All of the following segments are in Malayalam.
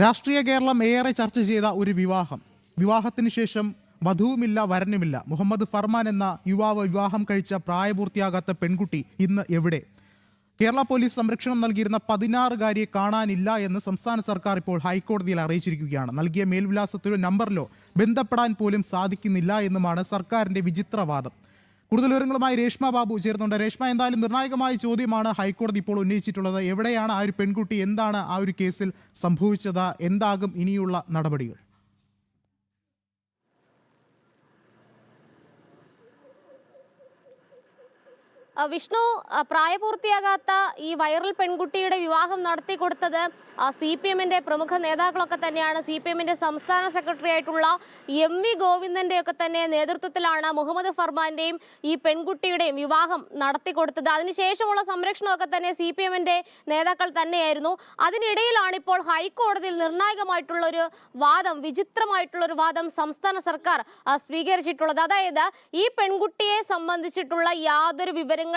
രാഷ്ട്രീയ കേരളം ഏറെ ചർച്ച ചെയ്ത ഒരു വിവാഹത്തിന് ശേഷം വധുവുമില്ല വരനുമില്ല. മുഹമ്മദ് ഫർമാൻ എന്ന യുവാവ് വിവാഹം കഴിച്ച പ്രായപൂർത്തിയാകാത്ത പെൺകുട്ടി ഇന്ന് എവിടെ? കേരള പോലീസ് സംരക്ഷണം നൽകിയിരുന്ന 16-കാരിയെ കാണാനില്ല എന്ന് സംസ്ഥാന സർക്കാർ ഇപ്പോൾ ഹൈക്കോടതിയിൽ അറിയിച്ചിരിക്കുകയാണ്. നൽകിയ മേൽവിലാസത്തിലോ നമ്പറിലോ ബന്ധപ്പെടാൻ പോലും സാധിക്കുന്നില്ല എന്നുമാണ് സർക്കാരിന്റെ വിചിത്രവാദം. കൂടുതൽ വിവരങ്ങളുമായി രേഷ്മ ബാബു ചേർന്നുണ്ട്. രേഷ്മ, എന്തായാലും നിർണായകമായ ചോദ്യമാണ് ഹൈക്കോടതി ഇപ്പോൾ ഉന്നയിച്ചിട്ടുള്ളത്. എവിടെയാണ് ആ ഒരു പെൺകുട്ടി? എന്താണ് ആ ഒരു കേസിൽ സംഭവിച്ചത്? എന്താകും ഇനിയുള്ള നടപടികൾ? വിഷ്ണു, പ്രായപൂർത്തിയാകാത്ത ഈ വൈറൽ പെൺകുട്ടിയുടെ വിവാഹം നടത്തി കൊടുത്തത് CPM-ന്റെ പ്രമുഖ നേതാക്കളൊക്കെ തന്നെയാണ്. CPM-ന്റെ സംസ്ഥാന സെക്രട്ടറി ആയിട്ടുള്ള MV ഗോവിന്ദന്റെ ഒക്കെ തന്നെ നേതൃത്വത്തിലാണ് മുഹമ്മദ് ഫർമാന്റെയും ഈ പെൺകുട്ടിയുടെയും വിവാഹം നടത്തി കൊടുത്തത്. അതിനുശേഷമുള്ള സംരക്ഷണമൊക്കെ തന്നെ CPM-ന്റെ നേതാക്കൾ തന്നെയായിരുന്നു. അതിനിടയിലാണ് ഇപ്പോൾ ഹൈക്കോടതിയിൽ നിർണായകമായിട്ടുള്ളൊരു വാദം, വിചിത്രമായിട്ടുള്ളൊരു വാദം സംസ്ഥാന സർക്കാർ സ്വീകരിച്ചിട്ടുള്ളത്. അതായത് ഈ പെൺകുട്ടിയെ സംബന്ധിച്ചിട്ടുള്ള യാതൊരു വിവരങ്ങളും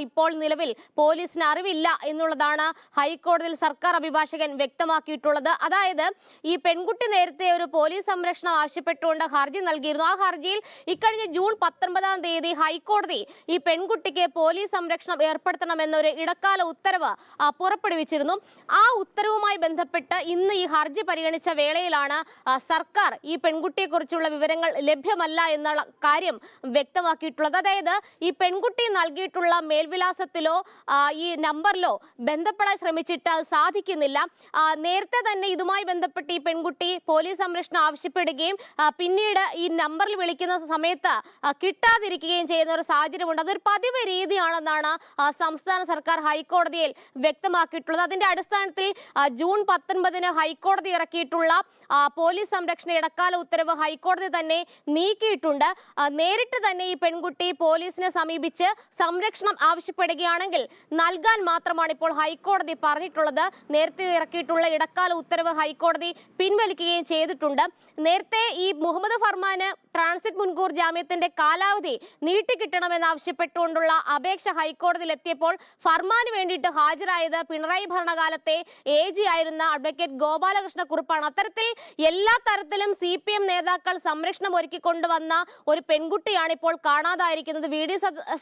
ഇപ്പോൾ നിലവിൽ പോലീസിന് അറിവില്ല എന്നുള്ളതാണ് ഹൈക്കോടതിയിൽ സർക്കാർ അഭിഭാഷകൻ വ്യക്തമാക്കിയിട്ടുള്ളത്. അതായത് ഈ പെൺകുട്ടി നേരത്തെ ഒരു പോലീസ് സംരക്ഷണം ആവശ്യപ്പെട്ടുകൊണ്ട് ഹർജി നൽകിയിരുന്നു. ആ ഹർജിയിൽ ഇക്കഴിഞ്ഞ ജൂൺ 19-ാം തീയതി ഹൈക്കോടതി ഈ പെൺകുട്ടിക്ക് പോലീസ് സംരക്ഷണം ഏർപ്പെടുത്തണമെന്നൊരു ഇടക്കാല ഉത്തരവ് പുറപ്പെടുവിച്ചിരുന്നു. ആ ഉത്തരവുമായി ബന്ധപ്പെട്ട് ഇന്ന് ഈ ഹർജി പരിഗണിച്ച വേളയിലാണ് സർക്കാർ ഈ പെൺകുട്ടിയെക്കുറിച്ചുള്ള വിവരങ്ങൾ ലഭ്യമല്ല എന്നുള്ള കാര്യം വ്യക്തമാക്കിയിട്ടുള്ളത്. അതായത് ഈ പെൺകുട്ടി നൽകിയിട്ടുള്ള മേൽവിലാസത്തിലോ ഈ നമ്പറിലോ ബന്ധപ്പെടാൻ ശ്രമിച്ചിട്ട് സാധിക്കുന്നില്ല. നേരത്തെ തന്നെ ഇതുമായി ബന്ധപ്പെട്ട് ഈ പെൺകുട്ടി പോലീസ് സംരക്ഷണം ആവശ്യപ്പെടുകയും പിന്നീട് ഈ നമ്പറിൽ വിളിക്കുന്ന സമയത്ത് കിട്ടാതിരിക്കുകയും ചെയ്യുന്ന ഒരു സാഹചര്യമുണ്ട്. അതൊരു പതിവ് രീതിയാണെന്നാണ് സംസ്ഥാന സർക്കാർ ഹൈക്കോടതിയിൽ വ്യക്തമാക്കിയിട്ടുള്ളത്. അതിന്റെ അടിസ്ഥാനത്തിൽ ജൂൺ 19-ന് ഹൈക്കോടതി ഇറക്കിയിട്ടുള്ള പോലീസ് സംരക്ഷണ ഇടക്കാല ഉത്തരവ് ഹൈക്കോടതി തന്നെ നീക്കിയിട്ടുണ്ട്. നേരിട്ട് തന്നെ ഈ പെൺകുട്ടി പോലീസിനെ സമീപിച്ച് സംരക്ഷണം ആവശ്യപ്പെടുകയാണെങ്കിൽ നൽകാൻ മാത്രമാണ് ഇപ്പോൾ ഹൈക്കോടതി പറഞ്ഞിട്ടുള്ളത്. നേരത്തെ ഇറക്കിയിട്ടുള്ള ഇടക്കാല ഉത്തരവ് ഹൈക്കോടതി പിൻവലിക്കുകയും ചെയ്തിട്ടുണ്ട്. നേരത്തെ ഈ മുഹമ്മദ് ഫർമാന് ട്രാൻസിറ്റ് മുൻകൂർ ജാമ്യത്തിന്റെ കാലാവധി നീട്ടിക്കിട്ടണമെന്നാവശ്യപ്പെട്ടുകൊണ്ടുള്ള അപേക്ഷ ഹൈക്കോടതിയിൽ എത്തിയപ്പോൾ ഫർമാന് വേണ്ടിയിട്ട് ഹാജരായത് പിണറായി ഭരണകാലത്തെ AG ആയിരുന്ന അഡ്വക്കേറ്റ് ഗോപാലകൃഷ്ണ കുറുപ്പാണ്. അത്തരത്തിൽ എല്ലാ തരത്തിലും CPM നേതാക്കൾ സംരക്ഷണം ഒരുക്കിക്കൊണ്ടുവന്ന ഒരു പെൺകുട്ടിയാണ് ഇപ്പോൾ കാണാതായിരിക്കുന്നത്. VD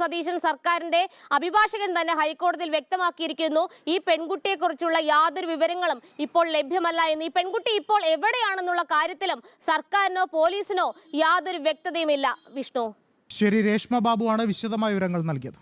സതീശൻ സർക്കാരിന്റെ അഭിഭാഷകൻ തന്നെ ഹൈക്കോടതിയിൽ വ്യക്തമാക്കിയിരിക്കുന്നു, ഈ പെൺകുട്ടിയെ കുറിച്ചുള്ള യാതൊരു വിവരങ്ങളും ഇപ്പോൾ ലഭ്യമല്ല എന്ന്. ഈ പെൺകുട്ടി ഇപ്പോൾ എവിടെയാണെന്നുള്ള കാര്യത്തിലും സർക്കാരിനോ പോലീസിനോ യാതൊരു വ്യക്തതയുമില്ല. വിഷ്ണു, ശരി, രേഷ്മ ബാബുവാണ് വിശദമായ വിവരങ്ങൾ നൽകിയത്.